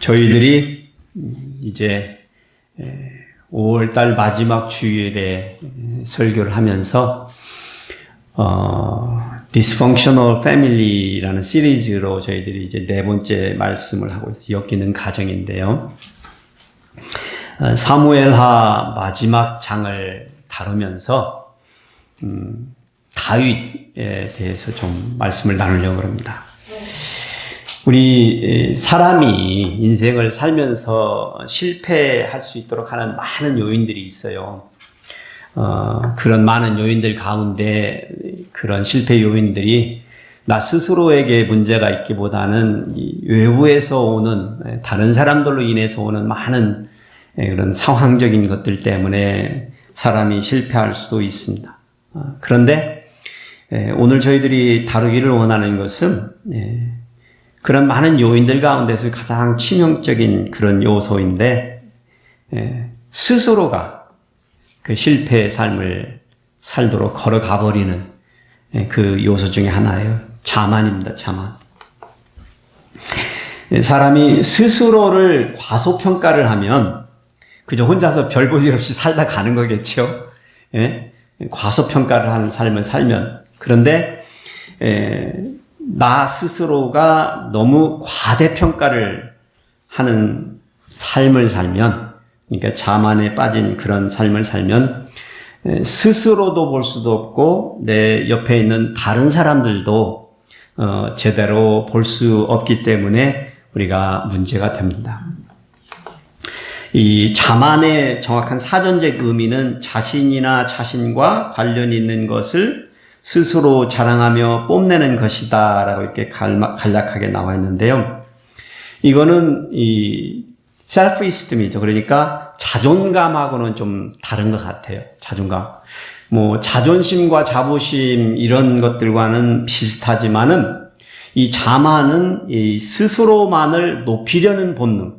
저희들이 이제 5월달 마지막 주일에 설교를 하면서 Dysfunctional Family라는 시리즈로 저희들이 이제 4번째 말씀을 하고 있어요. 엮이는 가정인데요. 사무엘하 마지막 장을 다루면서 다윗에 대해서 좀 말씀을 나누려고 합니다. 우리 사람이 인생을 살면서 실패할 수 있도록 하는 많은 요인들이 있어요. 그런 많은 요인들 가운데 그런 실패 요인들이 나 스스로에게 문제가 있기보다는 외부에서 오는 다른 사람들로 인해서 오는 많은 그런 상황적인 것들 때문에 사람이 실패할 수도 있습니다. 그런데 오늘 저희들이 다루기를 원하는 것은 그런 많은 요인들 가운데서 가장 치명적인 그런 요소인데 스스로가 그 실패의 삶을 살도록 걸어가 버리는 그 요소 중에 하나예요. 자만입니다. 자만. 사람이 스스로를 과소평가를 하면 그저 혼자서 별 볼 일 없이 살다 가는 거겠죠. 과소평가를 하는 삶을 살면. 그런데 나 스스로가 너무 과대평가를 하는 삶을 살면, 그러니까 자만에 빠진 그런 삶을 살면 스스로도 볼 수도 없고 내 옆에 있는 다른 사람들도 제대로 볼 수 없기 때문에 우리가 문제가 됩니다. 이 자만의 정확한 사전적 의미는 자신이나 자신과 관련이 있는 것을 스스로 자랑하며 뽐내는 것이다 라고 이렇게 간략하게 나와 있는데요. 이거는 이 self-esteem이죠. 그러니까 자존감하고는 좀 다른 것 같아요. 자존감. 자존심과 자부심 이런 것들과는 비슷하지만은 이 자만은 이 스스로만을 높이려는 본능,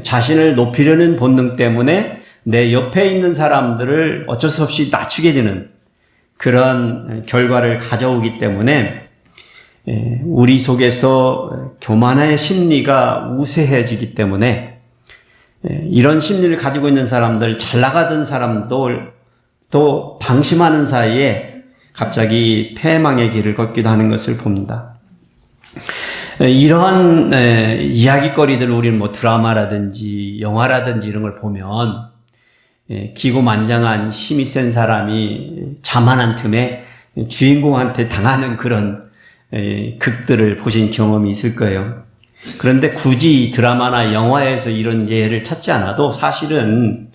자신을 높이려는 본능 때문에 내 옆에 있는 사람들을 어쩔 수 없이 낮추게 되는 그런 결과를 가져오기 때문에 우리 속에서 교만의 심리가 우세해지기 때문에 이런 심리를 가지고 있는 사람들, 잘 나가던 사람들 또 방심하는 사이에 갑자기 패망의 길을 걷기도 하는 것을 봅니다. 이러한 이야기거리들 우리는 드라마라든지 영화라든지 이런 걸 보면 기고만장한 힘이 센 사람이 자만한 틈에 주인공한테 당하는 그런 극들을 보신 경험이 있을 거예요. 그런데 굳이 드라마나 영화에서 이런 예를 찾지 않아도 사실은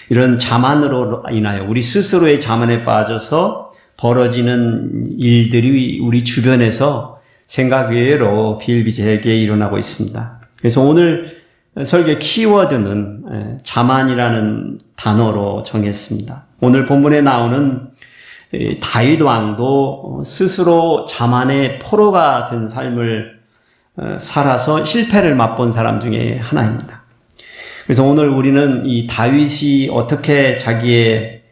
이런 자만으로 인하여 우리 스스로의 자만에 빠져서 벌어지는 일들이 우리 주변에서 생각 외로 비일비재하게 일어나고 있습니다. 그래서 오늘 설교 키워드는 자만이라는 단어로 정했습니다. 오늘 본문에 나오는 다윗 왕도 스스로 자만의 포로가 된 삶을 살아서 실패를 맛본 사람 중에 하나입니다. 그래서 오늘 우리는 이 다윗이 어떻게 자기의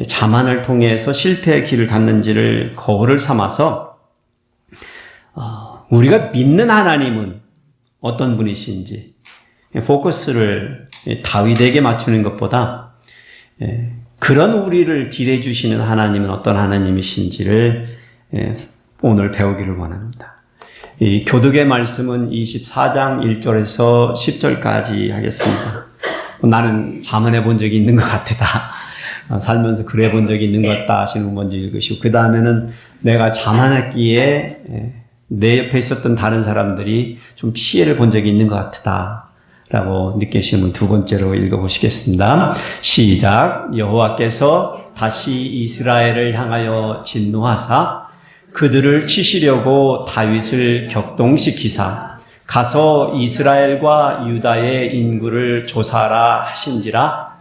자만을 통해서 실패의 길을 갔는지를 거울을 삼아서 우리가 믿는 하나님은 어떤 분이신지 포커스를 다윗에게 맞추는 것보다 그런 우리를 딜해 주시는 하나님은 어떤 하나님이신지를 오늘 배우기를 원합니다. 이 교독의 말씀은 24장 1절에서 10절까지 하겠습니다. 나는 자만해 본 적이 있는 것 같다. 살면서 그래 본 적이 있는 것 같다 하시는 분 먼저 읽으시고 그 다음에는 내가 자만했기에 내 옆에 있었던 다른 사람들이 좀 피해를 본 적이 있는 것 같다 라고 느끼시는 분 두 번째로 읽어보시겠습니다. 시작. 여호와께서 다시 이스라엘을 향하여 진노하사 그들을 치시려고 다윗을 격동시키사 가서 이스라엘과 유다의 인구를 조사하라 하신지라.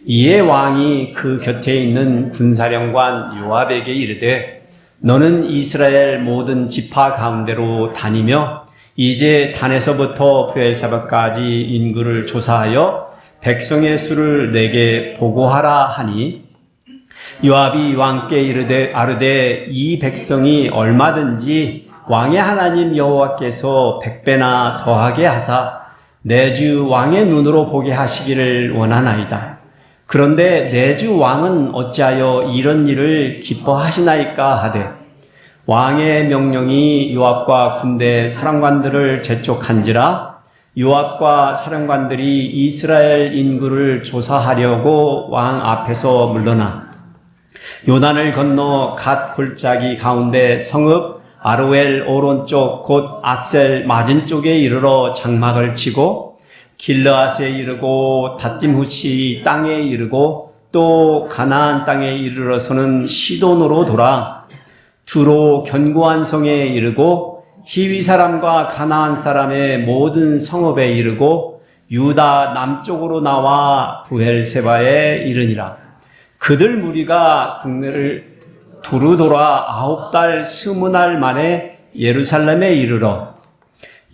이에 왕이 그 곁에 있는 군사령관 요압에게 이르되 너는 이스라엘 모든 지파 가운데로 다니며 이제 단에서부터 브엘사바까지 인구를 조사하여 백성의 수를 내게 보고하라 하니 요압이 왕께 이르되 아르되 이 백성이 얼마든지 왕의 하나님 여호와께서 100배나 더하게 하사 내 주 왕의 눈으로 보게 하시기를 원하나이다. 그런데 내 주 왕은 어찌하여 이런 일을 기뻐하시나이까 하되 왕의 명령이 요압과 군대 사령관들을 재촉한지라 요압과 사령관들이 이스라엘 인구를 조사하려고 왕 앞에서 물러나 요단을 건너 갓 골짜기 가운데 성읍 아로엘 오른쪽 곧 아셀 맞은쪽에 이르러 장막을 치고 길르앗에 이르고 닷딤후시 땅에 이르고 또 가나안 땅에 이르러서는 시돈으로 돌아 두로 견고한 성에 이르고 히위 사람과 가나안 사람의 모든 성읍에 이르고 유다 남쪽으로 나와 부엘세바에 이르니라. 그들 무리가 국내를 두루 돌아 9달 20날 만에 예루살렘에 이르러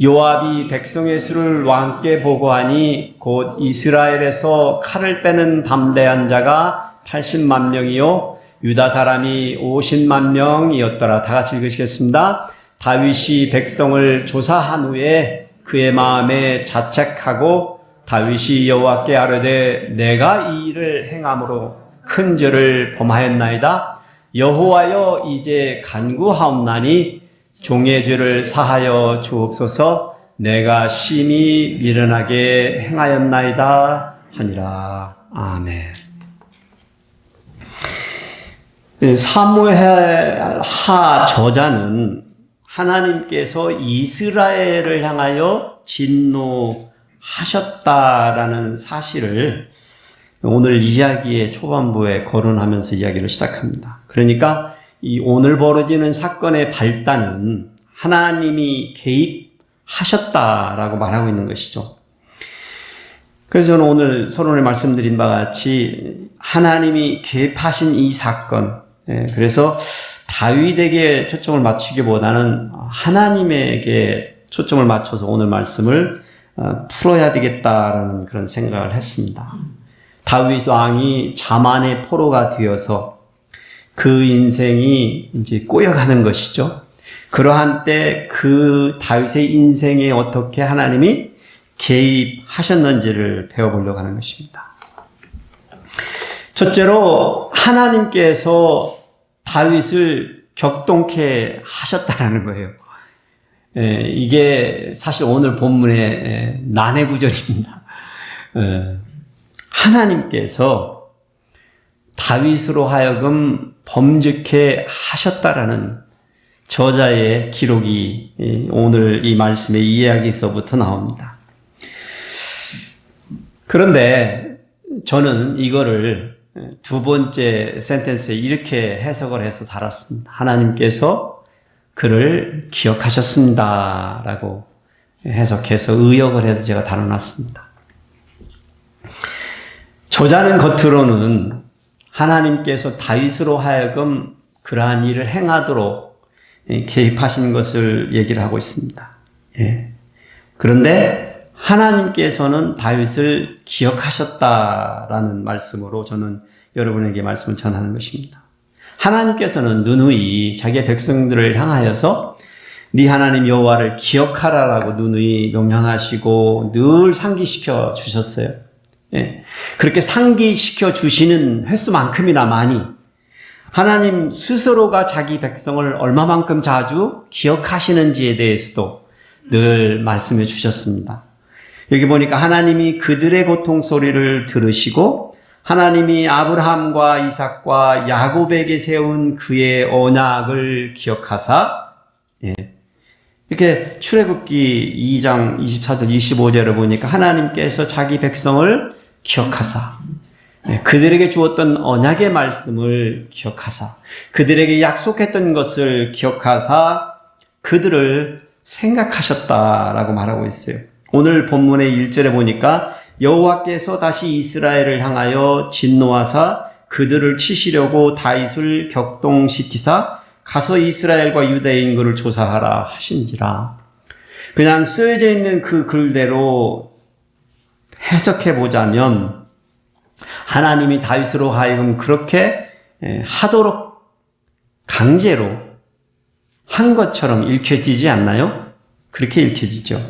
요압이 백성의 수를 왕께 보고하니 곧 이스라엘에서 칼을 빼는 담대한 자가 80만 명이요 유다 사람이 50만 명이었더라. 다 같이 읽으시겠습니다. 다윗이 백성을 조사한 후에 그의 마음에 자책하고 다윗이 여호와께 아뢰되 내가 이 일을 행함으로 큰 죄를 범하였나이다. 여호와여 이제 간구하옵나니 종의 죄를 사하여 주옵소서. 내가 심히 미련하게 행하였나이다 하니라. 아멘. 사무엘하 저자는 하나님께서 이스라엘을 향하여 진노하셨다라는 사실을 오늘 이야기의 초반부에 거론하면서 이야기를 시작합니다. 그러니까 이 오늘 벌어지는 사건의 발단은 하나님이 개입하셨다라고 말하고 있는 것이죠. 그래서 저는 오늘 서론에 말씀드린 바와 같이 하나님이 개입하신 이 사건, 그래서 다윗에게 초점을 맞추기보다는 하나님에게 초점을 맞춰서 오늘 말씀을 풀어야 되겠다라는 그런 생각을 했습니다. 다윗 왕이 자만의 포로가 되어서 그 인생이 이제 꼬여가는 것이죠. 그러한 때 그 다윗의 인생에 어떻게 하나님이 개입하셨는지를 배워보려고 하는 것입니다. 첫째로 하나님께서 다윗을 격동케 하셨다라는 거예요. 이게 사실 오늘 본문의 난해 구절입니다. 하나님께서 다윗으로 하여금 범죄케 하셨다라는 저자의 기록이 오늘 이 말씀의 이야기에서부터 나옵니다. 그런데 저는 이거를 두 번째 센텐스에 이렇게 해석을 해서 달았습니다. 하나님께서 그를 기억하셨습니다 라고 해석해서 의역을 해서 제가 달아놨습니다. 저자는 겉으로는 하나님께서 다윗으로 하여금 그러한 일을 행하도록 개입하신 것을 얘기를 하고 있습니다. 그런데 하나님께서는 다윗을 기억하셨다라는 말씀으로 저는 여러분에게 말씀을 전하는 것입니다. 하나님께서는 누누이 자기의 백성들을 향하여서 네 하나님 여호와를 기억하라라고 누누이 명령하시고 늘 상기시켜 주셨어요. 그렇게 상기시켜 주시는 횟수만큼이나 많이 하나님 스스로가 자기 백성을 얼마만큼 자주 기억하시는지에 대해서도 늘 말씀해 주셨습니다. 여기 보니까 하나님이 그들의 고통 소리를 들으시고 하나님이 아브라함과 이삭과 야곱에게 세운 그의 언약을 기억하사 이렇게 출애굽기 2장 24절 25절을 보니까 하나님께서 자기 백성을 기억하사 그들에게 주었던 언약의 말씀을 기억하사 그들에게 약속했던 것을 기억하사 그들을 생각하셨다라고 말하고 있어요. 오늘 본문의 1절에 보니까 여호와께서 다시 이스라엘을 향하여 진노하사 그들을 치시려고 다윗을 격동시키사 가서 이스라엘과 유다의 인구를 조사하라 하신지라. 그냥 쓰여져 있는 그 글대로 해석해 보자면 하나님이 다윗으로 하여금 그렇게 하도록 강제로 한 것처럼 읽혀지지 않나요? 그렇게 읽혀지죠.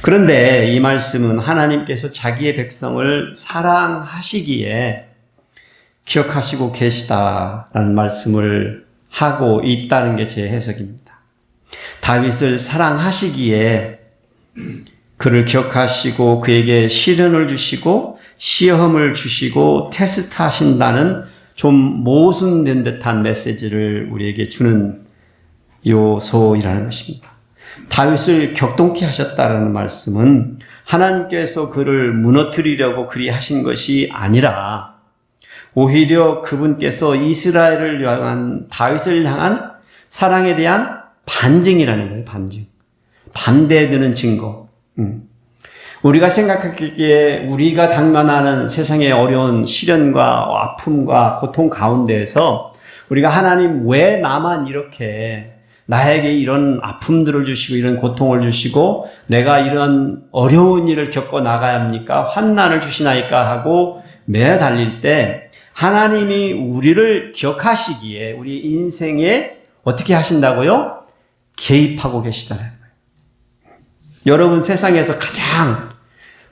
그런데 이 말씀은 하나님께서 자기의 백성을 사랑하시기에 기억하시고 계시다라는 말씀을 하고 있다는 게 제 해석입니다. 다윗을 사랑하시기에 그를 기억하시고 그에게 시련을 주시고 시험을 주시고 테스트하신다는 좀 모순된 듯한 메시지를 우리에게 주는 요소이라는 것입니다. 다윗을 격동케 하셨다는 말씀은 하나님께서 그를 무너뜨리려고 그리 하신 것이 아니라 오히려 그분께서 이스라엘을 향한 다윗을 향한 사랑에 대한 반증이라는 거예요. 반증. 반대되는 증거. 우리가 생각하기에 우리가 당면하는 세상의 어려운 시련과 아픔과 고통 가운데에서 우리가 하나님 왜 나만 이렇게 나에게 이런 아픔들을 주시고 이런 고통을 주시고 내가 이런 어려운 일을 겪어 나가야 합니까? 환난을 주시나이까 하고 매달릴 때 하나님이 우리를 기억하시기에 우리 인생에 어떻게 하신다고요? 개입하고 계시다는 거예요. 여러분 세상에서 가장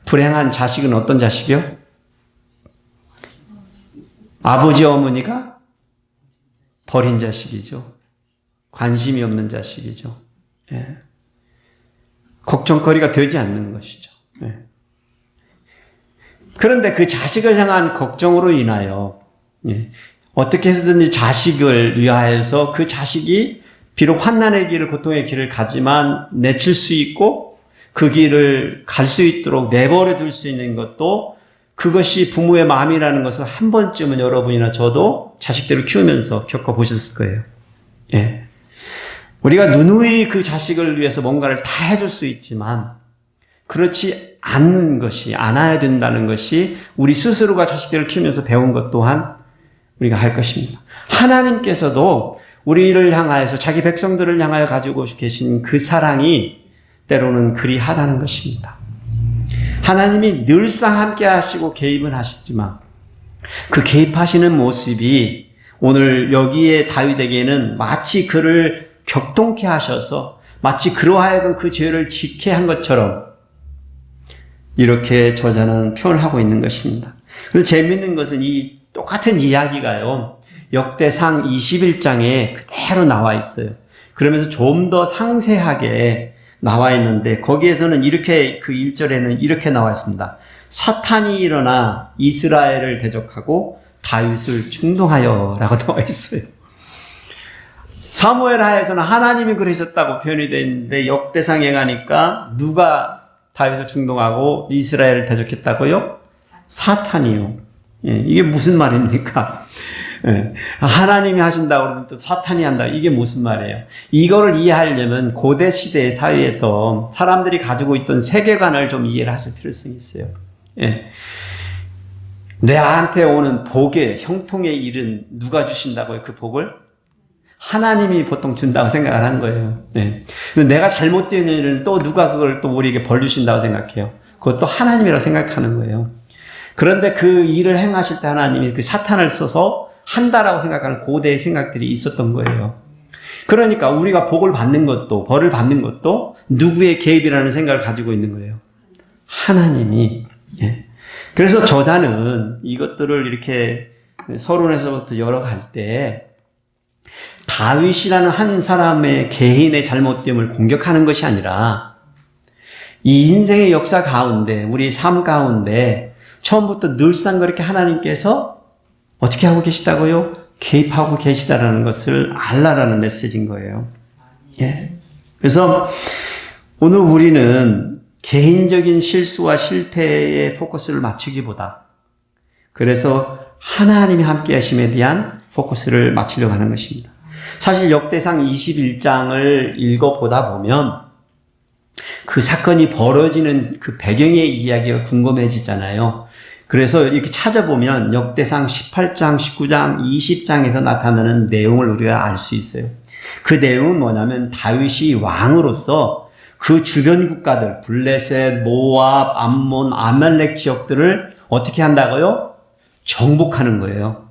불행한 자식은 어떤 자식이요? 아버지 어머니가 버린 자식이죠. 관심이 없는 자식이죠. 예. 걱정거리가 되지 않는 것이죠. 예. 그런데 그 자식을 향한 걱정으로 인하여 어떻게 해서든지 자식을 위하여서 그 자식이 비록 환난의 길을 고통의 길을 가지만 내칠 수 있고 그 길을 갈 수 있도록 내버려 둘 수 있는 것도 그것이 부모의 마음이라는 것을 한 번쯤은 여러분이나 저도 자식들을 키우면서 겪어보셨을 거예요. 예. 우리가 누누이 그 자식을 위해서 뭔가를 다 해줄 수 있지만 그렇지 않는 것이, 않아야 된다는 것이 우리 스스로가 자식들을 키우면서 배운 것 또한 우리가 할 것입니다. 하나님께서도 우리를 향하여서 자기 백성들을 향하여 가지고 계신 그 사랑이 때로는 그리하다는 것입니다. 하나님이 늘상 함께 하시고 개입은 하시지만 그 개입하시는 모습이 오늘 여기에 다윗에게는 마치 그를 격동케 하셔서 마치 그로 하여금 그 죄를 짓게 한 것처럼 이렇게 저자는 표현을 하고 있는 것입니다. 그리고 재미있는 것은 이 똑같은 이야기가요. 역대상 21장에 그대로 나와 있어요. 그러면서 좀 더 상세하게 나와 있는데 거기에서는 이렇게 그 1절에는 이렇게 나와 있습니다. 사탄이 일어나 이스라엘을 대적하고 다윗을 충동하여 라고 나와 있어요. 사무엘 하에서는 하나님이 그러셨다고 표현이 되어 있는데 역대상에 가니까 누가 다윗을 충동하고 이스라엘을 대적했다고요? 사탄이요. 예, 이게 무슨 말입니까? 예, 하나님이 하신다고 그러면 또 사탄이 한다. 이게 무슨 말이에요? 이거를 이해하려면 고대 시대의 사회에서 사람들이 가지고 있던 세계관을 좀 이해를 하실 필요성이 있어요. 예. 내한테 오는 복의 형통의 일은 누가 주신다고요? 그 복을? 하나님이 보통 준다고 생각을 한 거예요. 네. 내가 잘못된 일은 또 누가 그걸 또 우리에게 벌 주신다고 생각해요. 그것도 하나님이라고 생각하는 거예요. 그런데 그 일을 행하실 때 하나님이 그 사탄을 써서 한다라고 생각하는 고대의 생각들이 있었던 거예요. 그러니까 우리가 복을 받는 것도 벌을 받는 것도 누구의 개입이라는 생각을 가지고 있는 거예요. 하나님이. 예. 그래서 저자는 이것들을 이렇게 서론에서부터 열어갈 때 다윗이라는 한 사람의 개인의 잘못됨을 공격하는 것이 아니라 이 인생의 역사 가운데 우리 삶 가운데 처음부터 늘상 그렇게 하나님께서 어떻게 하고 계시다고요? 개입하고 계시다라는 것을 알라라는 메시지인 거예요. 예. 그래서 오늘 우리는 개인적인 실수와 실패에 포커스를 맞추기보다 그래서 하나님이 함께 하심에 대한 포커스를 맞추려고 하는 것입니다. 사실 역대상 21장을 읽어보다 보면 그 사건이 벌어지는 그 배경의 이야기가 궁금해지잖아요. 그래서 이렇게 찾아보면 역대상 18장, 19장, 20장에서 나타나는 내용을 우리가 알 수 있어요. 그 내용은 뭐냐면 다윗이 왕으로서 그 주변 국가들, 블레셋, 모압, 암몬, 아말렉 지역들을 어떻게 한다고요? 정복하는 거예요.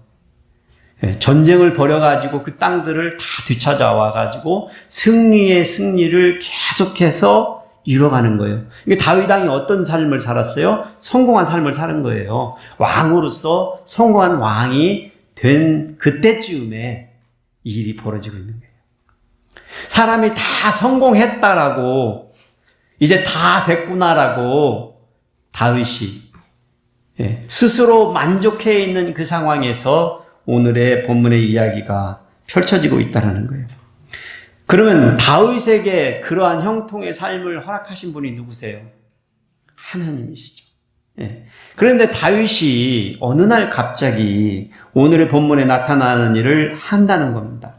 전쟁을 벌여가지고 그 땅들을 다 되찾아와가지고 승리의 승리를 계속해서 이뤄가는 거예요. 이게 다윗 왕이 어떤 삶을 살았어요? 성공한 삶을 사는 거예요. 왕으로서 성공한 왕이 된 그때쯤에 이 일이 벌어지고 있는 거예요. 사람이 다 성공했다라고 이제 다 됐구나라고 다윗이 스스로 만족해 있는 그 상황에서 오늘의 본문의 이야기가 펼쳐지고 있다는 거예요. 그러면 다윗에게 그러한 형통의 삶을 허락하신 분이 누구세요? 하나님이시죠. 그런데 다윗이 어느 날 갑자기 오늘의 본문에 나타나는 일을 한다는 겁니다.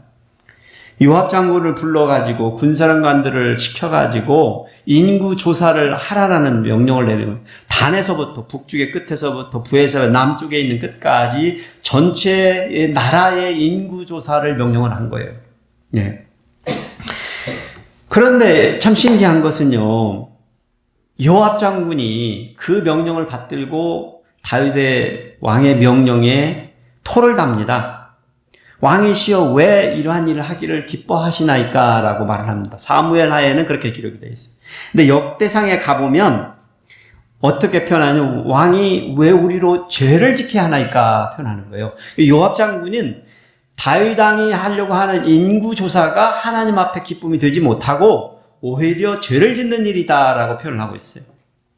요압 장군을 불러가지고 군사령관들을 시켜가지고 인구 조사를 하라라는 명령을 내는 거예요. 단에서부터 북쪽의 끝에서부터 부에서 남쪽에 있는 끝까지 전체 나라의 인구 조사를 명령을 한 거예요. 그런데 참 신기한 것은요, 요압 장군이 그 명령을 받들고 다윗의 왕의 명령에 토를 답니다. 왕이시여 왜 이러한 일을 하기를 기뻐하시나이까? 라고 말을 합니다. 사무엘 하에는 그렇게 기록이 되어 있어요. 근데 역대상에 가보면 어떻게 표현하냐면 왕이 왜 우리로 죄를 지켜야 하나이까 표현하는 거예요. 요압 장군은 다윗 왕이 하려고 하는 인구조사가 하나님 앞에 기쁨이 되지 못하고 오히려 죄를 짓는 일이다라고 표현을 하고 있어요.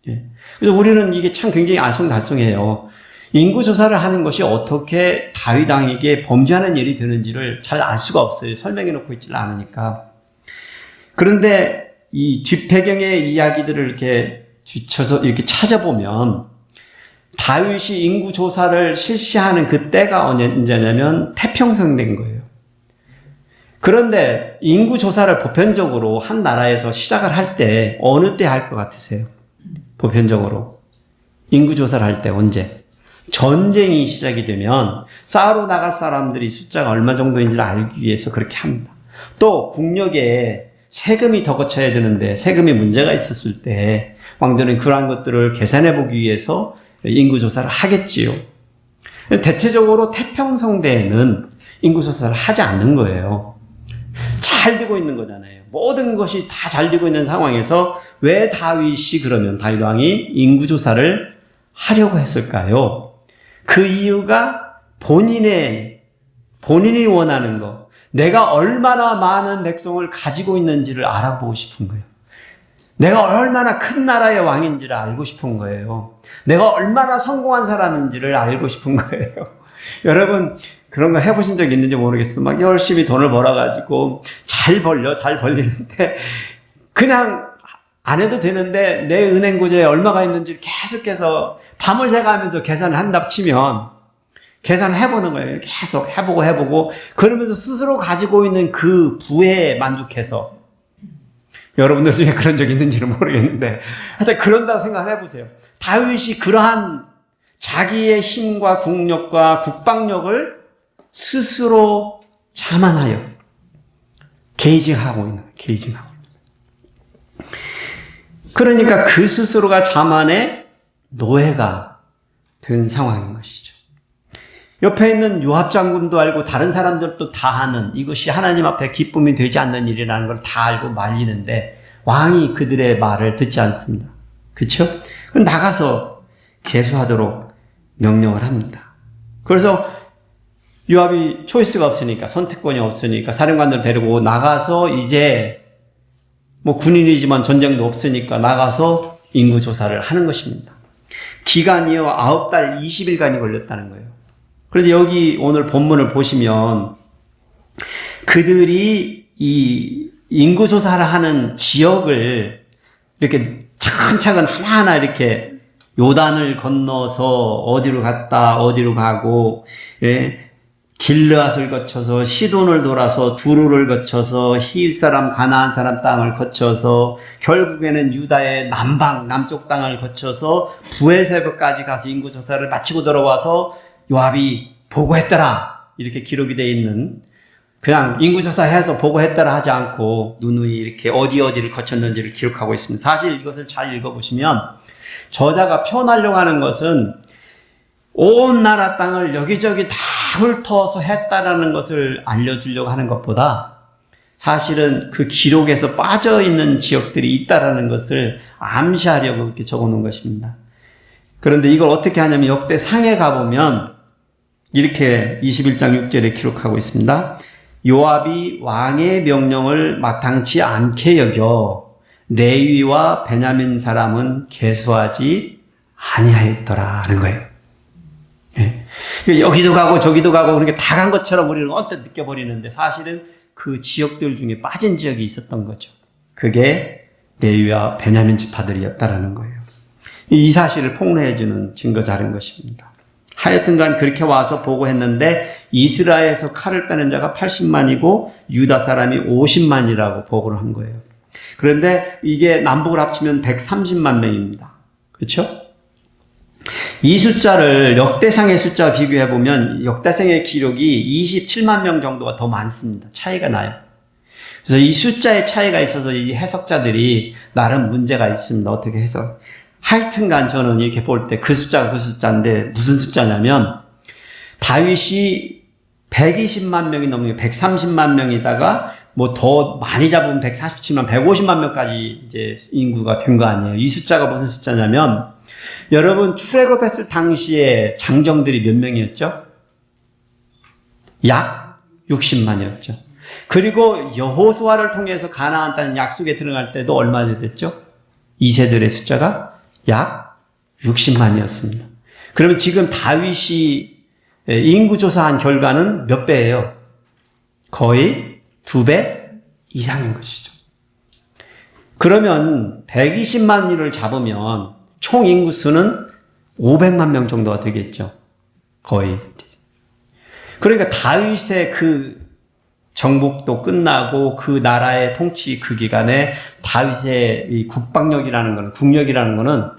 그래서 우리는 이게 참 굉장히 알쏭달쏭해요. 인구조사를 하는 것이 어떻게 다윗 왕에게 범죄하는 일이 되는지를 잘 알 수가 없어요. 설명해 놓고 있지 않으니까. 그런데 이 뒷배경의 이야기들을 이렇게 뒤쳐서 이렇게 찾아보면 다윗이 인구조사를 실시하는 그때가 언제냐면 태평성 된 거예요. 그런데 인구조사를 보편적으로 한 나라에서 시작을 할 때 어느 때 할 것 같으세요? 보편적으로. 인구조사를 할 때 언제? 전쟁이 시작이 되면 싸우러 나갈 사람들이 숫자가 얼마 정도인지를 알기 위해서 그렇게 합니다. 또 국력에 세금이 더 거쳐야 되는데 세금이 문제가 있었을 때 왕들은 그러한 것들을 계산해 보기 위해서 인구조사를 하겠지요. 대체적으로 태평성대에는 인구조사를 하지 않는 거예요. 잘 되고 있는 거잖아요. 모든 것이 다 잘 되고 있는 상황에서 왜 다윗이 그러면 다윗 왕이 인구조사를 하려고 했을까요? 그 이유가 본인이 원하는 것, 내가 얼마나 많은 백성을 가지고 있는지를 알아보고 싶은 거예요. 내가 얼마나 큰 나라의 왕인지를 알고 싶은 거예요. 내가 얼마나 성공한 사람인지를 알고 싶은 거예요. 여러분 그런 거 해보신 적 있는지 모르겠어. 막 열심히 돈을 벌어가지고 잘 벌리는데 그냥 안 해도 되는데 내 은행 고지에 얼마가 있는지 계속해서 밤을 새가면서 계산을 한다 치면 계산을 해보는 거예요. 계속 해보고 그러면서 스스로 가지고 있는 그 부에 만족해서 여러분들 중에 그런 적 있는지는 모르겠는데 하여튼 그런다고 생각해보세요. 다윗이 그러한 자기의 힘과 국력과 국방력을 스스로 자만하여 게이징하고 있는 거예요. 그러니까 그 스스로가 자만의 노예가 된 상황인 것이죠. 옆에 있는 요압 장군도 알고 다른 사람들도 다 아는 이것이 하나님 앞에 기쁨이 되지 않는 일이라는 걸 다 알고 말리는데 왕이 그들의 말을 듣지 않습니다. 그렇죠? 그럼 나가서 계수하도록 명령을 합니다. 그래서 요압이 초이스가 없으니까 선택권이 없으니까 사령관들 데리고 나가서 이제 뭐 군인이지만 전쟁도 없으니까 나가서 인구조사를 하는 것입니다. 기간이요 9달 20일간이 걸렸다는 거예요. 그런데 여기 오늘 본문을 보시면 그들이 이 인구조사를 하는 지역을 이렇게 차근차근 하나하나 이렇게 요단을 건너서 어디로 갔다 어디로 가고 길르앗을 거쳐서 시돈을 돌아서 두루를 거쳐서 히윗 사람 가나안 사람 땅을 거쳐서 결국에는 유다의 남쪽 땅을 거쳐서 부에세바까지 가서 인구조사를 마치고 돌아와서 요압이 보고했더라 이렇게 기록이 되어 있는 그냥 인구조사해서 보고했더라 하지 않고 누누이 이렇게 어디를 거쳤는지를 기록하고 있습니다. 사실 이것을 잘 읽어보시면 저자가 표현하려고 하는 것은 온 나라 땅을 여기저기 다 훑어서 했다라는 것을 알려주려고 하는 것보다 사실은 그 기록에서 빠져 있는 지역들이 있다라는 것을 암시하려고 이렇게 적어 놓은 것입니다. 그런데 이걸 어떻게 하냐면 역대상에 가보면 이렇게 21장 6절에 기록하고 있습니다. 요압이 왕의 명령을 마땅치 않게 여겨 레위와 베냐민 사람은 계수하지 아니하였더라 하는 거예요. 예. 여기도 가고 저기도 가고 그렇게 다 간 것처럼 우리는 언뜻 느껴버리는데 사실은 그 지역들 중에 빠진 지역이 있었던 거죠. 그게 레위와 베냐민 지파들이었다라는 거예요. 이 사실을 폭로해주는 증거 자료인 것입니다. 하여튼간 그렇게 와서 보고했는데 이스라엘에서 칼을 빼는 자가 80만이고 유다 사람이 50만이라고 보고를 한 거예요. 그런데 이게 남북을 합치면 130만 명입니다. 그렇죠? 이 숫자를 역대상의 숫자와 비교해보면 역대상의 기록이 27만 명 정도가 더 많습니다. 차이가 나요. 그래서 이 숫자의 차이가 있어서 이 해석자들이 나름 문제가 있습니다. 어떻게 해서. 하여튼간 저는 이렇게 볼 때 그 숫자가 그 숫자인데 무슨 숫자냐면 다윗이 120만 명이 넘는 130만 명이다가 뭐 더 많이 잡으면 147만, 150만 명까지 이제 인구가 된 거 아니에요. 이 숫자가 무슨 숫자냐면 여러분 출애굽했을 당시에 장정들이 몇 명이었죠? 약 60만이었죠. 그리고 여호수아를 통해서 가나안 땅 약속에 들어갈 때도 얼마나 됐죠? 이 세들의 숫자가 약 60만이었습니다. 그러면 지금 다윗이 인구조사한 결과는 몇 배예요? 거의 2배 이상인 것이죠. 그러면 120만을 잡으면 총 인구수는 500만 명 정도가 되겠죠. 거의. 그러니까 다윗의 그 정복도 끝나고 그 나라의 통치 그 기간에 다윗의 이 국방력이라는 거는, 국력이라는 거는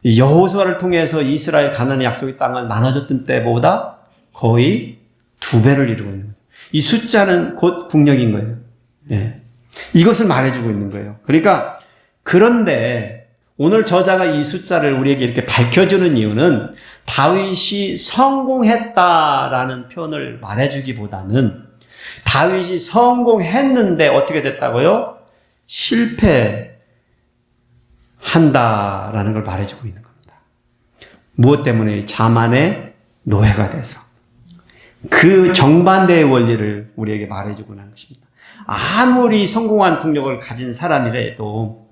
여호수아를 통해서 이스라엘 가나안의 약속의 땅을 나눠줬던 때보다 거의 2배를 이루고 있는 거예요. 이 숫자는 곧 국력인 거예요. 예. 이것을 말해주고 있는 거예요. 그러니까 그런데 오늘 저자가 이 숫자를 우리에게 이렇게 밝혀주는 이유는 다윗이 성공했다라는 표현을 말해주기보다는 다윗이 성공했는데 어떻게 됐다고요? 실패한다라는 걸 말해주고 있는 겁니다. 무엇 때문에? 자만의 노예가 돼서. 그 정반대의 원리를 우리에게 말해주고 있는 것입니다. 아무리 성공한 국력을 가진 사람이라도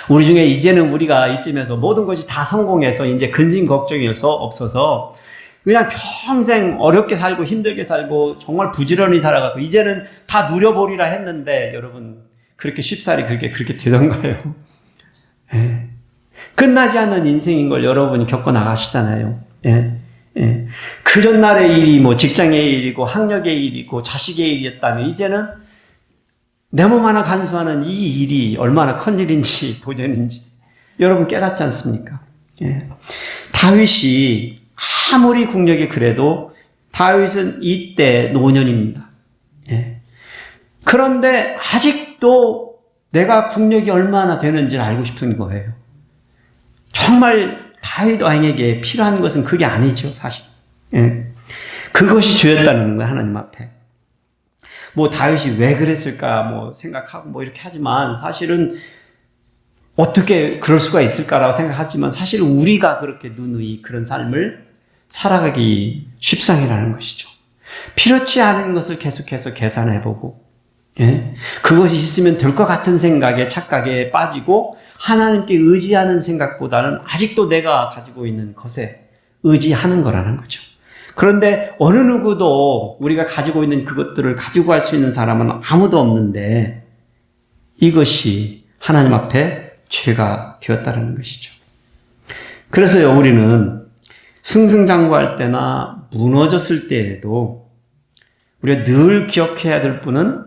우리 중에 이제는 우리가 이쯤에서 모든 것이 다 성공해서 이제 근심 걱정이 없어서 그냥 평생 어렵게 살고 힘들게 살고 정말 부지런히 살아가고 이제는 다 누려보리라 했는데 여러분 그렇게 쉽사리 그렇게 되던 거예요. 예. 끝나지 않는 인생인 걸 여러분이 겪어 나가시잖아요. 예. 예. 그 전날의 일이 뭐 직장의 일이고 학력의 일이고 자식의 일이었다면 이제는 내 몸 하나 간수하는 이 일이 얼마나 큰 일인지 도전인지 여러분 깨닫지 않습니까? 예. 다윗이 아무리 국력이 그래도 다윗은 이때 노년입니다. 예. 그런데 아직도 내가 국력이 얼마나 되는지를 알고 싶은 거예요. 정말 다윗 왕에게 필요한 것은 그게 아니죠, 사실. 예. 그것이 죄였다는 거예요, 하나님 앞에. 뭐 다윗이 왜 그랬을까 뭐 생각하고 뭐 이렇게 하지만 사실은 어떻게 그럴 수가 있을까라고 생각하지만 사실 우리가 그렇게 누누이 그런 삶을 살아가기 쉽상이라는 것이죠. 필요치 않은 것을 계속해서 계산해보고, 예? 그것이 있으면 될 것 같은 생각에, 착각에 빠지고, 하나님께 의지하는 생각보다는 아직도 내가 가지고 있는 것에 의지하는 거라는 거죠. 그런데 어느 누구도 우리가 가지고 있는 그것들을 가지고 갈 수 있는 사람은 아무도 없는데, 이것이 하나님 앞에 죄가 되었다는 것이죠. 그래서요, 우리는 승승장구할 때나 무너졌을 때에도 우리가 늘 기억해야 될 분은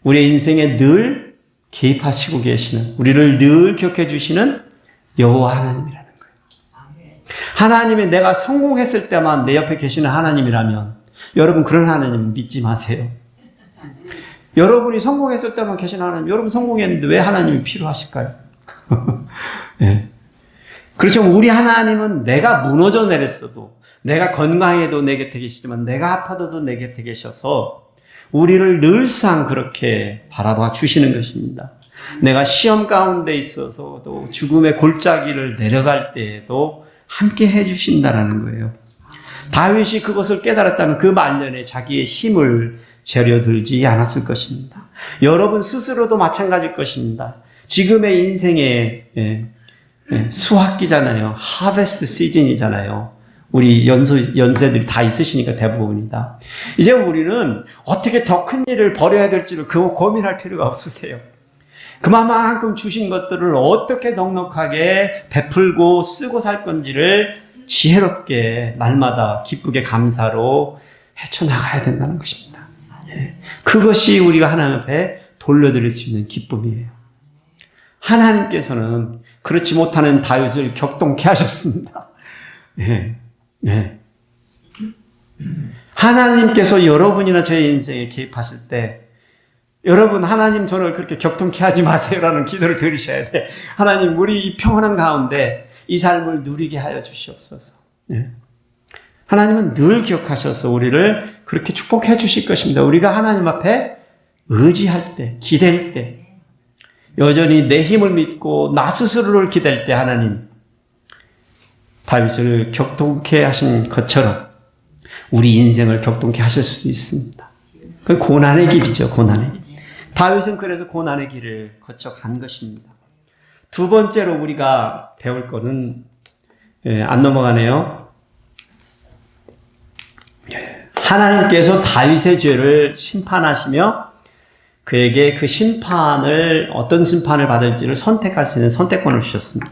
우리의 인생에 늘 개입하시고 계시는, 우리를 늘 기억해 주시는 여호와 하나님이라는 거예요. 하나님이 내가 성공했을 때만 내 옆에 계시는 하나님이라면 여러분 그런 하나님 믿지 마세요. 여러분이 성공했을 때만 계신 하나님, 여러분 성공했는데 왜 하나님이 필요하실까요? 네. 그렇죠. 우리 하나님은 내가 무너져 내렸어도, 내가 건강해도 내 곁에 계시지만, 내가 아파도 내 곁에 계셔서, 우리를 늘상 그렇게 바라봐 주시는 것입니다. 내가 시험 가운데 있어서도 죽음의 골짜기를 내려갈 때에도 함께 해주신다라는 거예요. 다윗이 그것을 깨달았다면 그 말년에 자기의 힘을 재려들지 않았을 것입니다. 여러분 스스로도 마찬가지일 것입니다. 지금의 인생의 수확기잖아요. 하베스트 시즌이잖아요. 우리 연세들이 다 있으시니까 대부분이다. 이제 우리는 어떻게 더 큰 일을 벌여야 될지를 그거 고민할 필요가 없으세요. 그만큼 주신 것들을 어떻게 넉넉하게 베풀고 쓰고 살 건지를 지혜롭게 날마다 기쁘게 감사로 헤쳐나가야 된다는 것입니다. 그것이 우리가 하나님 앞에 돌려드릴 수 있는 기쁨이에요. 하나님께서는 그렇지 못하는 다윗을 격동케 하셨습니다. 하나님께서 여러분이나 저의 인생에 개입하실 때 여러분 하나님 저를 그렇게 격동케 하지 마세요라는 기도를 드리셔야 돼. 하나님 우리 이 평안한 가운데 이 삶을 누리게 하여 주시옵소서. 하나님은 늘 기억하셔서 우리를 그렇게 축복해 주실 것입니다. 우리가 하나님 앞에 의지할 때, 기댈 때, 여전히 내 힘을 믿고 나 스스로를 기댈 때 하나님 다윗을 격동케 하신 것처럼 우리 인생을 격동케 하실 수도 있습니다. 그 고난의 길이죠. 고난의 길. 다윗은 그래서 고난의 길을 거쳐간 것입니다. 두 번째로 우리가 배울 거는 안 넘어가네요. 하나님께서 다윗의 죄를 심판하시며 그에게 그 심판을 어떤 심판을 받을지를 선택할 수 있는 선택권을 주셨습니다.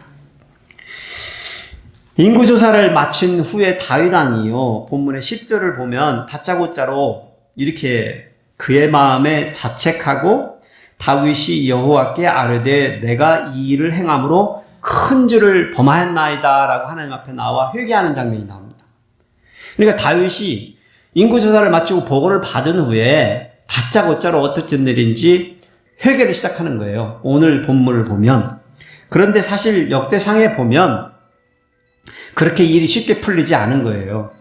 인구조사를 마친 후에 다윗 왕이요 본문의 10절을 보면 다짜고짜로 이렇게 그의 마음에 자책하고 다윗이 여호와께 아뢰되 내가 이 일을 행함으로 큰 죄를 범하였나이다 라고 하나님 앞에 나와 회개하는 장면이 나옵니다. 그러니까 다윗이 인구조사를 마치고 보고를 받은 후에 다짜고짜로 어떻게 된 일인지 회개를 시작하는 거예요. 오늘 본문을 보면. 그런데 사실 역대상에 보면 그렇게 일이 쉽게 풀리지 않은 거예요.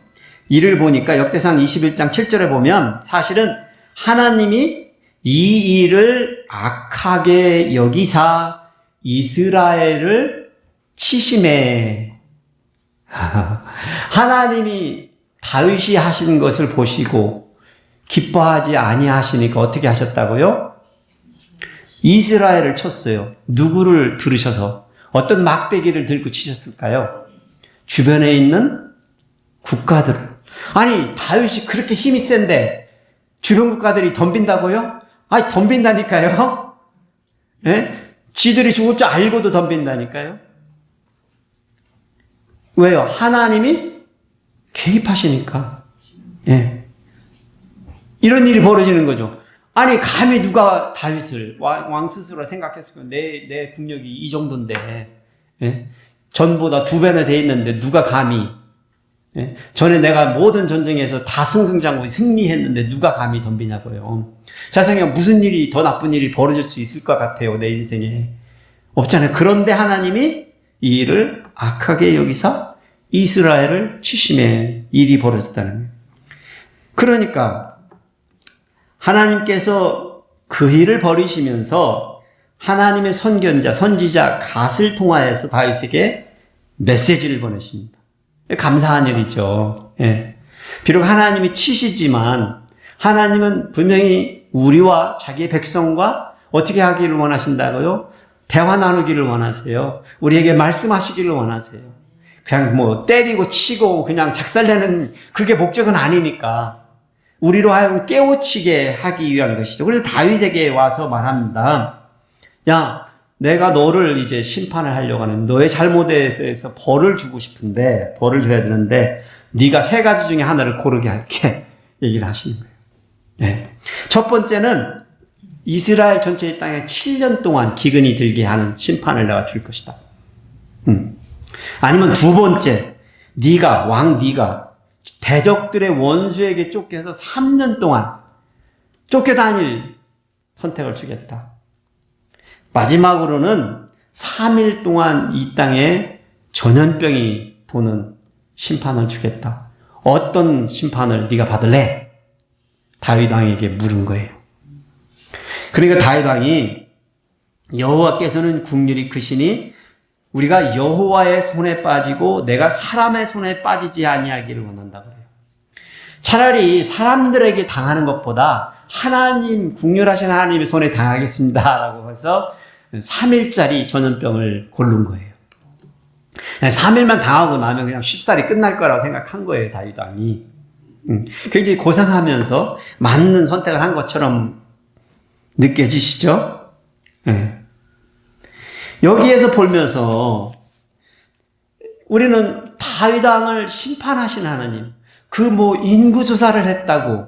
이를 보니까 역대상 21장 7절에 보면 사실은 하나님이 이 일을 악하게 여기사 이스라엘을 치심해. 하나님이 다윗이 하신 것을 보시고 기뻐하지 아니하시니까 어떻게 하셨다고요? 이스라엘을 쳤어요. 누구를 들으셔서 어떤 막대기를 들고 치셨을까요? 주변에 있는 국가들. 아니 다윗이 그렇게 힘이 센데 주변 국가들이 덤빈다고요? 아니 덤빈다니까요. 예? 지들이 죽을 줄 알고도 덤빈다니까요. 왜요? 하나님이 개입하시니까. 예. 이런 일이 벌어지는 거죠. 아니 감히 누가 다윗을 왕 스스로 생각했을 거예요. 내 국력이 이 정도인데 예? 전보다 2배나 돼 있는데 누가 감히 예? 전에 내가 모든 전쟁에서 다 승승장구 승리했는데 누가 감히 덤비냐고요. 자 생각 무슨 일이 더 나쁜 일이 벌어질 수 있을 것 같아요. 내 인생에 없잖아요. 그런데 하나님이 이 일을 악하게 여기사 이스라엘을 치심해 일이 벌어졌다는 거예요. 그러니까 하나님께서 그 일을 벌이시면서 하나님의 선견자, 선지자 갓을 통하여서 다윗에게 메시지를 보내십니다. 감사한 일이죠. 예. 비록 하나님이 치시지만 하나님은 분명히 우리와 자기의 백성과 어떻게 하기를 원하신다고요? 대화 나누기를 원하세요. 우리에게 말씀하시기를 원하세요. 그냥 뭐 때리고 치고 그냥 작살내는 그게 목적은 아니니까 우리로 하여금 깨우치게 하기 위한 것이죠. 그래서 다윗에게 와서 말합니다. 야, 내가 너를 이제 심판을 하려고 하는 너의 잘못에 대해서 벌을 주고 싶은데 벌을 줘야 되는데 네가 3가지 중에 하나를 고르게 할게 얘기를 하시는 거예요. 네. 첫 번째는 이스라엘 전체의 땅에 7년 동안 기근이 들게 하는 심판을 내가 줄 것이다. 아니면 두 번째, 네가 대적들의 원수에게 쫓겨서 3년 동안 쫓겨다닐 선택을 주겠다. 마지막으로는 3일 동안 이 땅에 전염병이 도는 심판을 주겠다. 어떤 심판을 네가 받을래? 다윗 왕에게 물은 거예요. 그러니까 다윗 왕이 여호와께서는 국률이 크시니 우리가 여호와의 손에 빠지고 내가 사람의 손에 빠지지 아니하기를 원한다 그래요. 차라리 사람들에게 당하는 것보다 하나님, 국률하신 하나님의 손에 당하겠습니다라고 해서 3일짜리 전염병을 고른 거예요. 3일만 당하고 나면 그냥 쉽사리 끝날 거라고 생각한 거예요, 다윗 왕이. 굉장히 고생하면서 맞는 선택을 한 것처럼 느껴지시죠? 네. 여기에서 보면서 우리는 다윗 왕을 심판하신 하나님, 그 인구 조사를 했다고,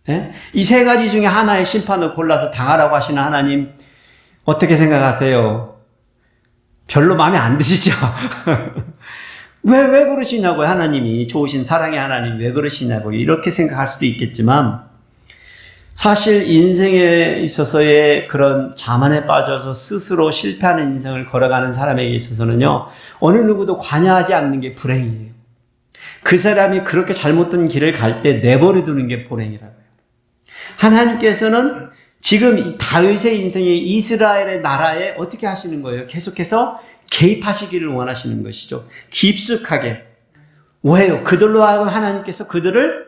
예? 이 세 가지 중에 하나의 심판을 골라서 당하라고 하시는 하나님, 어떻게 생각하세요? 별로 마음에 안 드시죠? 왜 그러시냐고요, 하나님이. 좋으신 사랑의 하나님, 왜 그러시냐고요. 이렇게 생각할 수도 있겠지만, 사실 인생에 있어서의 그런 자만에 빠져서 스스로 실패하는 인생을 걸어가는 사람에게 있어서는요, 어느 누구도 관여하지 않는 게 불행이에요. 그 사람이 그렇게 잘못된 길을 갈 때 내버려 두는 게 불행이라고요. 하나님께서는 지금 다윗의 인생에 이스라엘의 나라에 어떻게 하시는 거예요? 계속해서 개입하시기를 원하시는 것이죠. 깊숙하게. 왜요? 그들로 하여금 하나님께서 그들을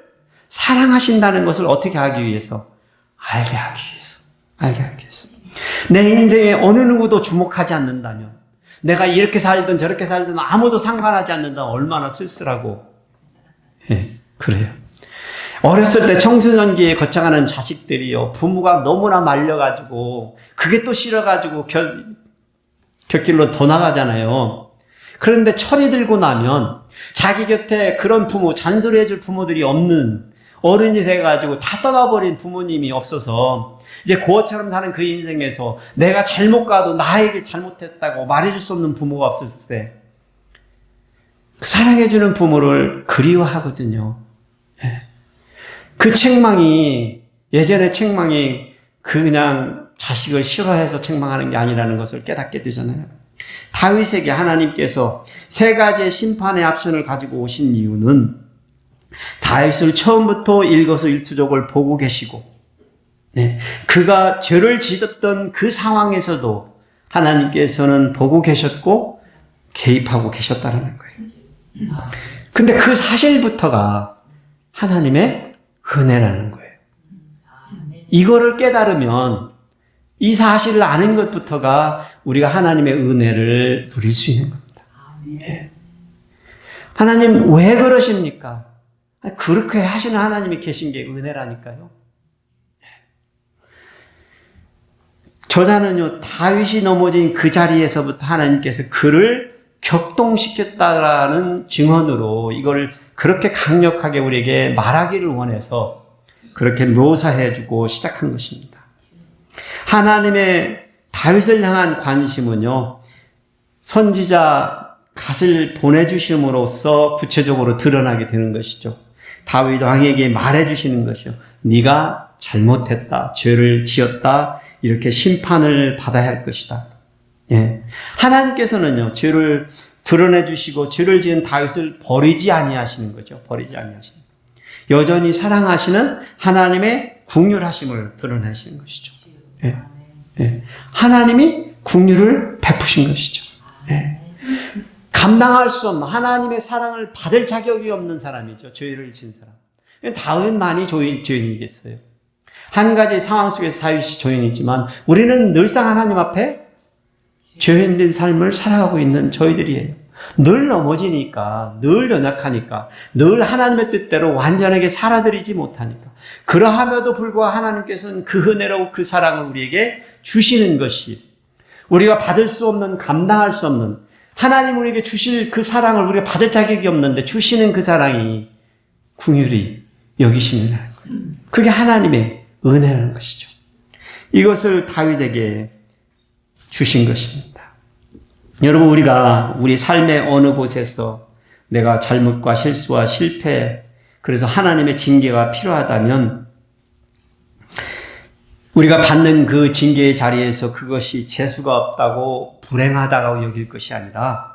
사랑하신다는 것을 어떻게 하기 위해서? 알게 하기 위해서. 내 인생에 어느 누구도 주목하지 않는다면, 내가 이렇게 살든 저렇게 살든 아무도 상관하지 않는다면 얼마나 쓸쓸하고. 그래요. 어렸을 때 청소년기에 거쳐가는 자식들이요, 부모가 너무나 말려가지고 그게 또 싫어가지고 곁길로 더 나가잖아요. 그런데 철이 들고 나면 자기 곁에 그런 부모, 잔소리해줄 부모들이 없는 어른이 돼가지고 다 떠나버린 부모님이 없어서 이제 고어처럼 사는 그 인생에서 내가 잘못 가도 나에게 잘못했다고 말해줄 수 없는 부모가 없었을 때 사랑해주는 부모를 그리워하거든요. 그 책망이, 예전의 책망이 그냥 자식을 싫어해서 책망하는 게 아니라는 것을 깨닫게 되잖아요. 다윗에게 하나님께서 세 가지의 심판의 앞선을 가지고 오신 이유는 다윗을 처음부터 일거수일투족을 보고 계시고, 그가 죄를 짓었던 그 상황에서도 하나님께서는 보고 계셨고 개입하고 계셨다는 거예요. 근데 그 사실부터가 하나님의 은혜라는 거예요. 이거를 깨달으면 이 사실을 아는 것부터가 우리가 하나님의 은혜를 누릴 수 있는 겁니다. 하나님 왜 그러십니까? 그렇게 하시는 하나님이 계신 게 은혜라니까요. 저자는요, 다윗이 넘어진 그 자리에서부터 하나님께서 그를 격동시켰다라는 증언으로 이걸 그렇게 강력하게 우리에게 말하기를 원해서 그렇게 묘사해주고 시작한 것입니다. 하나님의 다윗을 향한 관심은요, 선지자 갓을 보내주심으로써 구체적으로 드러나게 되는 것이죠. 다윗 왕에게 말해주시는 것이요, 네가 잘못했다, 죄를 지었다, 이렇게 심판을 받아야 할 것이다. 하나님께서는요, 죄를 드러내 주시고 죄를 지은 다윗을 버리지 아니하시는 거죠. 버리지 아니하시는. 여전히 사랑하시는 하나님의 긍휼하심을 드러내시는 것이죠. 하나님이 긍휼을 베푸신 것이죠. 감당할 수 없는 하나님의 사랑을 받을 자격이 없는 사람이죠. 죄를 지은 사람. 다윗만이 죄인이겠어요. 한 가지 상황 속에서 다윗이 죄인이지만 우리는 늘상 하나님 앞에 죄인된 삶을 살아가고 있는 저희들이에요. 늘 넘어지니까, 늘 연약하니까, 늘 하나님의 뜻대로 완전하게 살아드리지 못하니까. 그러함에도 불구하고 하나님께서는 그 은혜로 그 사랑을 우리에게 주시는 것이, 우리가 받을 수 없는, 감당할 수 없는, 하나님 우리에게 주실 그 사랑을 우리가 받을 자격이 없는데 주시는 그 사랑이 긍휼히 여기시는 거예요. 그게 하나님의 은혜라는 것이죠. 이것을 다윗에게 주신 것입니다. 여러분, 우리가 우리 삶의 어느 곳에서 내가 잘못과 실수와 실패, 그래서 하나님의 징계가 필요하다면 우리가 받는 그 징계의 자리에서 그것이 재수가 없다고 불행하다고 여길 것이 아니라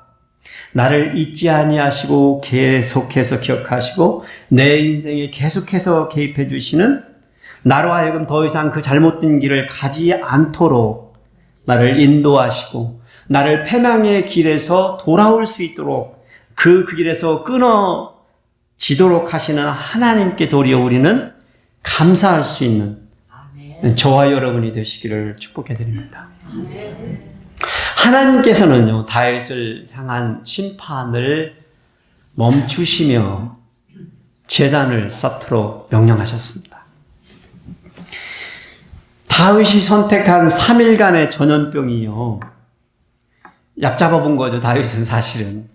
나를 잊지 아니하시고 계속해서 기억하시고 내 인생에 계속해서 개입해 주시는 나로 하여금 더 이상 그 잘못된 길을 가지 않도록 나를 인도하시고 나를 패망의 길에서 돌아올 수 있도록 그 길에서 끊어지도록 하시는 하나님께 도리어 우리는 감사할 수 있는 저와 여러분이 되시기를 축복해 드립니다. 하나님께서는요, 다윗을 향한 심판을 멈추시며 제단을 쌓도록 명령하셨습니다. 다윗이 선택한 3일간의 전염병이요, 얕잡아 본 거죠. 다윗은 사실은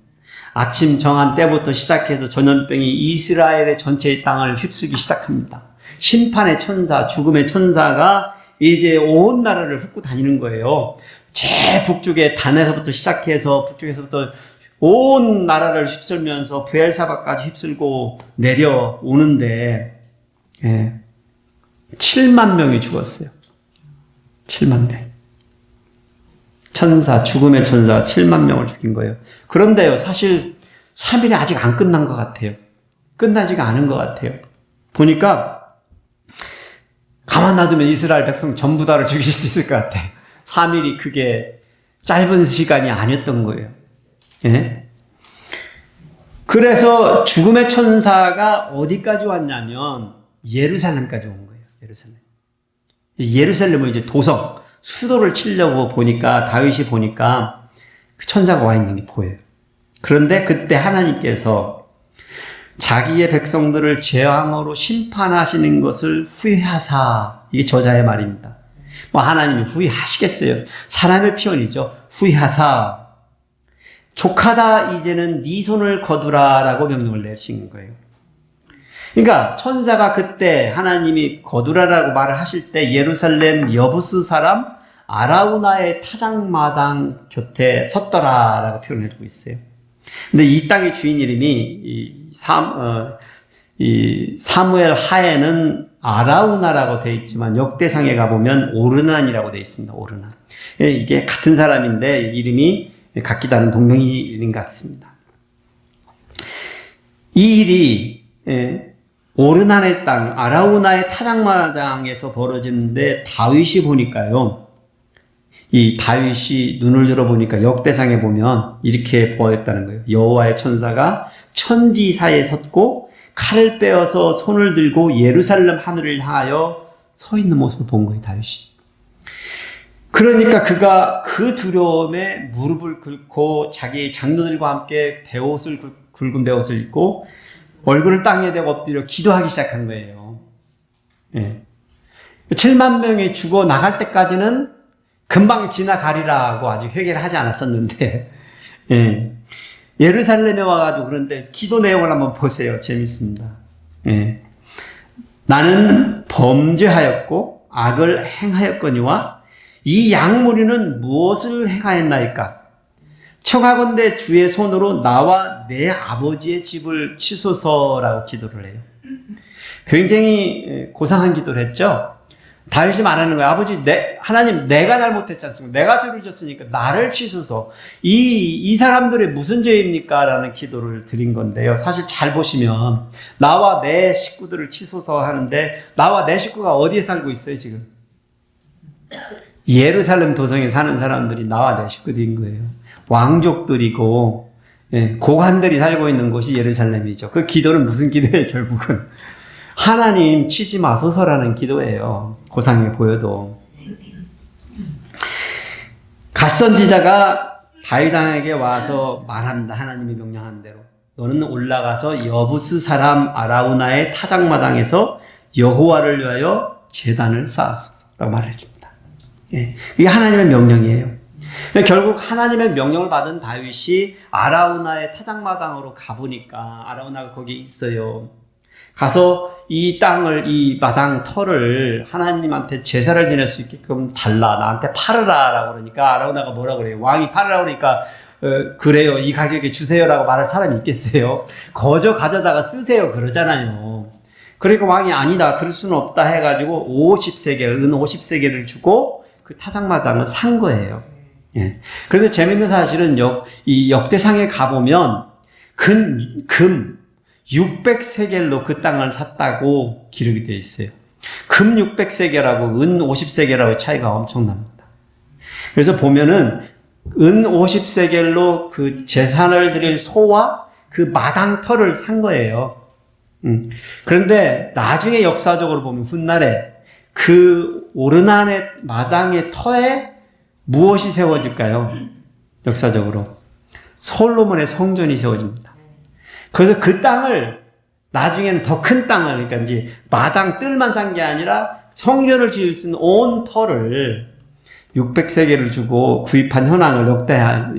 아침 정한 때부터 시작해서 전염병이 이스라엘의 전체의 땅을 휩쓸기 시작합니다. 심판의 천사, 죽음의 천사가 이제 온 나라를 훑고 다니는 거예요. 제 북쪽에 단에서부터 시작해서 북쪽에서부터 온 나라를 휩쓸면서 브엘사바까지 휩쓸고 내려오는데 7만 명이 죽었어요. 7만 명. 천사, 죽음의 천사가 7만 명을 죽인 거예요. 그런데요, 사실 3일이 아직 안 끝난 것 같아요. 끝나지가 않은 것 같아요. 보니까 가만 놔두면 이스라엘 백성 전부 다를 죽이실 수 있을 것 같아. 3일이 그게 짧은 시간이 아니었던 거예요. 예? 그래서 죽음의 천사가 어디까지 왔냐면 예루살렘까지 온 거예요. 예루살렘은 이제 도성, 수도를 치려고 보니까, 다윗이 보니까 그 천사가 와 있는 게 보여요. 그런데 그때 하나님께서 자기의 백성들을 재앙으로 심판하시는 것을 후회하사, 이게 저자의 말입니다. 하나님이 후회하시겠어요? 사람의 표현이죠. 후회하사, 족하다 이제는 네 손을 거두라 라고 명령을 내신 거예요. 그러니까 천사가 그때 하나님이 거두라라고 말을 하실 때 예루살렘 여부스 사람 아라우나의 타작마당 곁에 섰더라라고 표현해 주고 있어요. 근데 이 땅의 주인 이름이 사무엘 하에는 아라우나라고 되어 있지만 역대상에 가보면 오르난이라고 되어 있습니다. 오르난. 이게 같은 사람인데 이름이 같기도 하는 동명이 이름 같습니다. 이 일이 오르난의 땅 아라우나의 타작마장에서 벌어지는데 다윗이 보니까요, 이 다윗이 눈을 들어보니까 역대상에 보면 이렇게 보였다는 거예요. 여호와의 천사가 천지 사이에 섰고 칼을 빼어서 손을 들고 예루살렘 하늘을 향하여 서 있는 모습을 본 거예요, 다윗이. 그러니까 그가 그 두려움에 무릎을 꿇고 자기 장로들과 함께 굵은 베옷을 입고 얼굴을 땅에 대고 엎드려 기도하기 시작한 거예요. 7만 명이 죽어 나갈 때까지는 금방 지나가리라고 아직 회개를 하지 않았었는데, 예루살렘에 와가지고 그런데 기도 내용을 한번 보세요. 재밌습니다. 나는 범죄하였고 악을 행하였거니와 이 양무리는 무엇을 행하였나이까? 청하건대 주의 손으로 나와 내 아버지의 집을 치소서라고 기도를 해요. 굉장히 고상한 기도를 했죠. 다윗이 말하는 거예요. 아버지, 하나님, 내가 잘못했지 않습니까? 내가 죄를 졌으니까 나를 치소서. 이 사람들의 무슨 죄입니까? 라는 기도를 드린 건데요. 사실 잘 보시면 나와 내 식구들을 치소서 하는데 나와 내 식구가 어디에 살고 있어요, 지금? 예루살렘 도성에 사는 사람들이 나와 내 식구들인 거예요. 왕족들이고 고관들이 살고 있는 곳이 예루살렘이죠. 그 기도는 무슨 기도예요, 결국은? 하나님 치지 마소서라는 기도예요. 고상해 보여도. 갓선지자가 다윗왕에게 와서 말한다. 하나님이 명령한 대로. 너는 올라가서 여부스 사람 아라우나의 타작마당에서 여호와를 위하여 제단을 쌓아소서라고 말해 줍니다. 이게 하나님의 명령이에요. 결국 하나님의 명령을 받은 다윗이 아라우나의 타작마당으로 가보니까 아라우나가 거기에 있어요. 가서 이 땅을, 이 마당 터를 하나님한테 제사를 지낼 수 있게끔 달라, 나한테 팔으라 라고 그러니까 아라우나가 뭐라 그래요? 왕이 팔으라고 그러니까 그래요, 이 가격에 주세요 라고 말할 사람이 있겠어요? 거저 가져다가 쓰세요 그러잖아요. 그러니까 왕이 아니다, 그럴 수는 없다 해가지고 50세겔, 은 50세겔을 주고 그 타작마당을 산 거예요. 그런데 재밌는 사실은 이 역대상에 가보면 금 600세겔로 그 땅을 샀다고 기록이 되어 있어요. 금 600세겔하고 은 50세겔하고 차이가 엄청납니다. 그래서 보면은 은 50세겔로 그 제사를 드릴 소와 그 마당터를 산 거예요. 그런데 나중에 역사적으로 보면 훗날에 그 오르난의 마당의 터에 무엇이 세워질까요? 역사적으로 솔로몬의 성전이 세워집니다. 그래서 그 땅을 나중에는 더 큰 땅을, 그러니까 이제 마당 뜰만 산 게 아니라 성전을 지을 수 있는 온 터를 600세겔을 주고 구입한 현황을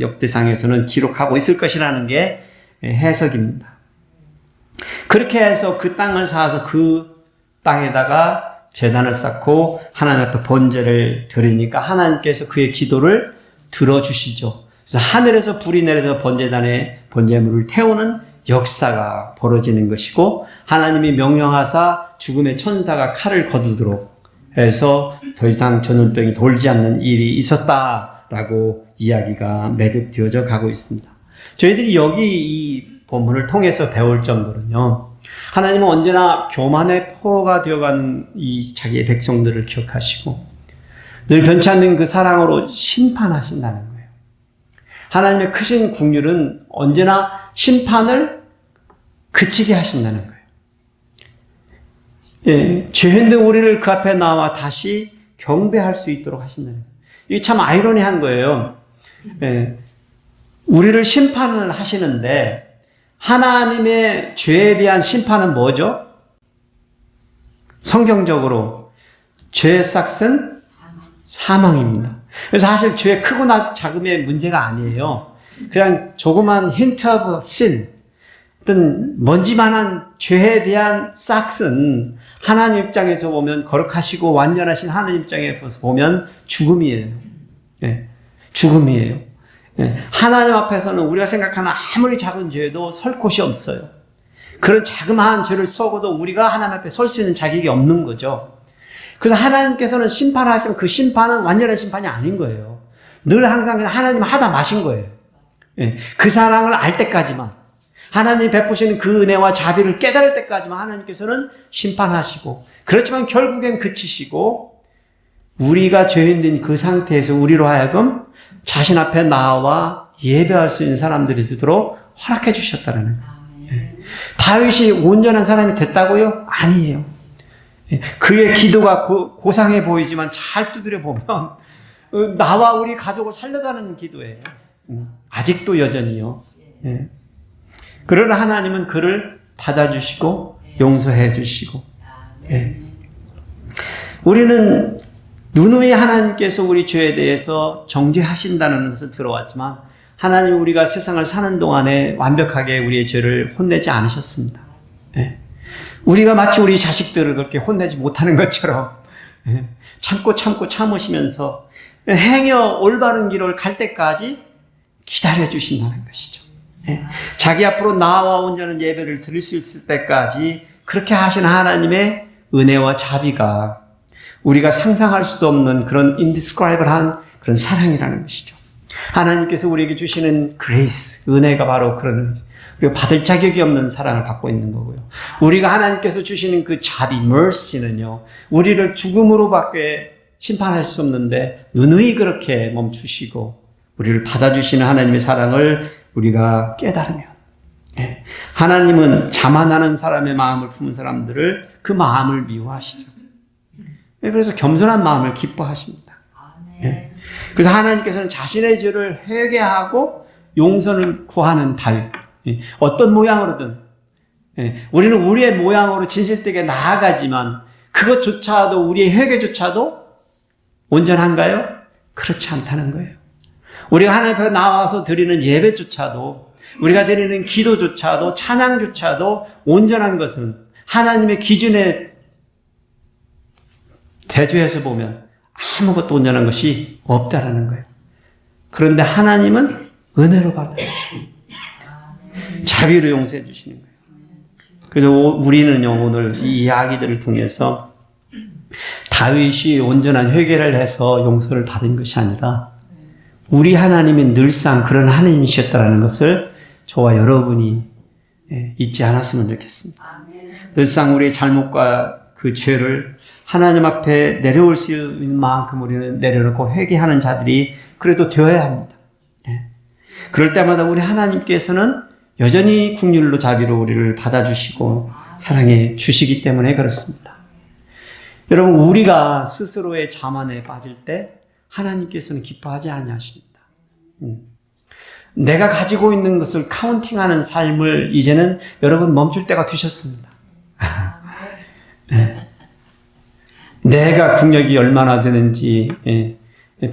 역대상에서는 기록하고 있을 것이라는 게 해석입니다. 그렇게 해서 그 땅을 사서 그 땅에다가 제단을 쌓고 하나님 앞에 번제를 드리니까 하나님께서 그의 기도를 들어주시죠. 그래서 하늘에서 불이 내려서 번제단에 번제물을 태우는 역사가 벌어지는 것이고, 하나님이 명령하사 죽음의 천사가 칼을 거두도록 해서 더 이상 전염병이 돌지 않는 일이 있었다라고 이야기가 매듭되어져 가고 있습니다. 저희들이 여기 이 본문을 통해서 배울 점들은요, 하나님은 언제나 교만의 포로가 되어가는 이 자기의 백성들을 기억하시고 늘 변치 않는 그 사랑으로 심판하신다는 거예요. 하나님의 크신 국률은 언제나 심판을 그치게 하신다는 거예요. 예, 죄 흔든 우리를 그 앞에 나와 다시 경배할 수 있도록 하신다는 거예요. 이게 참 아이러니한 거예요. 예, 우리를 심판을 하시는데 하나님의 죄에 대한 심판은 뭐죠? 성경적으로 죄의 싹은 사망입니다. 그래서 사실 죄 크거나 작음의 문제가 아니에요. 그냥 조그만 hint of sin, 어떤 먼지만한 죄에 대한 싹은 하나님 입장에서 보면 거룩하시고 완전하신 하나님 입장에서 보면 죽음이에요. 예, 죽음이에요. 예, 하나님 앞에서는 우리가 생각하는 아무리 작은 죄도 설 곳이 없어요. 그런 자그마한 죄를 썩어도 우리가 하나님 앞에 설 수 있는 자격이 없는 거죠. 그래서 하나님께서는 심판하시면 그 심판은 완전한 심판이 아닌 거예요. 늘 항상 그냥 하나님 하다 마신 거예요. 예, 그 사랑을 알 때까지만, 하나님이 베푸시는 그 은혜와 자비를 깨달을 때까지만 하나님께서는 심판하시고, 그렇지만 결국엔 그치시고 우리가 죄인된 그 상태에서 우리로 하여금 자신 앞에 나와 예배할 수 있는 사람들이 되도록 허락해 주셨다는 거예요. 예. 다윗이 온전한 사람이 됐다고요? 아니에요. 예. 그의 기도가 고상해 보이지만 잘 두드려 보면 나와 우리 가족을 살려다는 기도예요. 아직도 여전히요. 예. 그러나 하나님은 그를 받아주시고 용서해 주시고, 예. 우리는 누누이 하나님께서 우리 죄에 대해서 정죄하신다는 것을 들어왔지만 하나님 우리가 세상을 사는 동안에 완벽하게 우리의 죄를 혼내지 않으셨습니다. 예. 우리가 마치 우리 자식들을 그렇게 혼내지 못하는 것처럼, 예. 참고 참으시면서 행여 올바른 길을 갈 때까지 기다려주신다는 것이죠. 예. 자기 앞으로 나와 온전한 예배를 드릴 수 있을 때까지 그렇게 하신 하나님의 은혜와 자비가 우리가 상상할 수도 없는 그런 indescribable한 그런 사랑이라는 것이죠. 하나님께서 우리에게 주시는 그레이스, 은혜가 바로 그런, 우리가 받을 자격이 없는 사랑을 받고 있는 거고요. 우리가 하나님께서 주시는 그 자비, mercy는요, 우리를 죽음으로밖에 심판할 수 없는데 누누이 그렇게 멈추시고 우리를 받아주시는 하나님의 사랑을 우리가 깨달으면, 예. 하나님은 자만하는 사람의 마음을 품은 사람들을 그 마음을 미워하시죠. 예. 그래서 겸손한 마음을 기뻐하십니다. 예. 그래서 하나님께서는 자신의 죄를 회개하고 용서를 구하는 다윗, 예. 어떤 모양으로든, 예. 우리는 우리의 모양으로 진실되게 나아가지만 그것조차도, 우리의 회개조차도 온전한가요? 그렇지 않다는 거예요. 우리가 하나님 앞에 나와서 드리는 예배조차도, 우리가 드리는 기도조차도, 찬양조차도 온전한 것은 하나님의 기준에 대조해서 보면 아무것도 온전한 것이 없다라는 거예요. 그런데 하나님은 은혜로 받아주시고 자비로 용서해 주시는 거예요. 그래서 우리는요, 오늘 이 이야기들을 통해서 다윗이 온전한 회개를 해서 용서를 받은 것이 아니라 우리 하나님이 늘상 그런 하나님이셨다라는 것을 저와 여러분이 잊지 않았으면 좋겠습니다. 늘상 우리의 잘못과 그 죄를 하나님 앞에 내려올 수 있는 만큼 우리는 내려놓고 회개하는 자들이 그래도 되어야 합니다. 그럴 때마다 우리 하나님께서는 여전히 긍휼로 자비로 우리를 받아주시고 사랑해 주시기 때문에 그렇습니다. 여러분, 우리가 스스로의 자만에 빠질 때 하나님께서는 기뻐하지 아니하십니다. 내가 가지고 있는 것을 카운팅하는 삶을 이제는 여러분 멈출 때가 되셨습니다. 내가 국력이 얼마나 되는지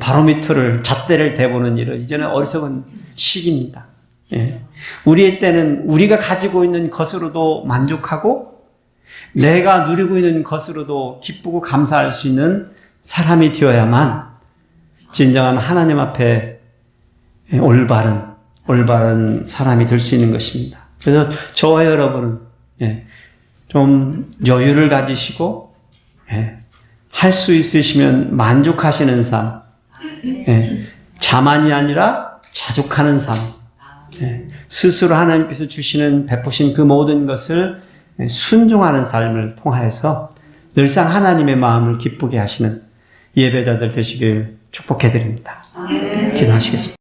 바로미터를 잣대를 대보는 일은 이제는 어리석은 시기입니다. 우리의 때는 우리가 가지고 있는 것으로도 만족하고 내가 누리고 있는 것으로도 기쁘고 감사할 수 있는 사람이 되어야만 진정한 하나님 앞에 올바른 사람이 될 수 있는 것입니다. 그래서 저와 여러분은 좀 여유를 가지시고 할 수 있으시면 만족하시는 삶, 자만이 아니라 자족하는 삶, 스스로 하나님께서 주시는 베푸신 그 모든 것을 순종하는 삶을 통하여서 늘상 하나님의 마음을 기쁘게 하시는 예배자들 되시길 축복해 드립니다. 기도하시겠습니다.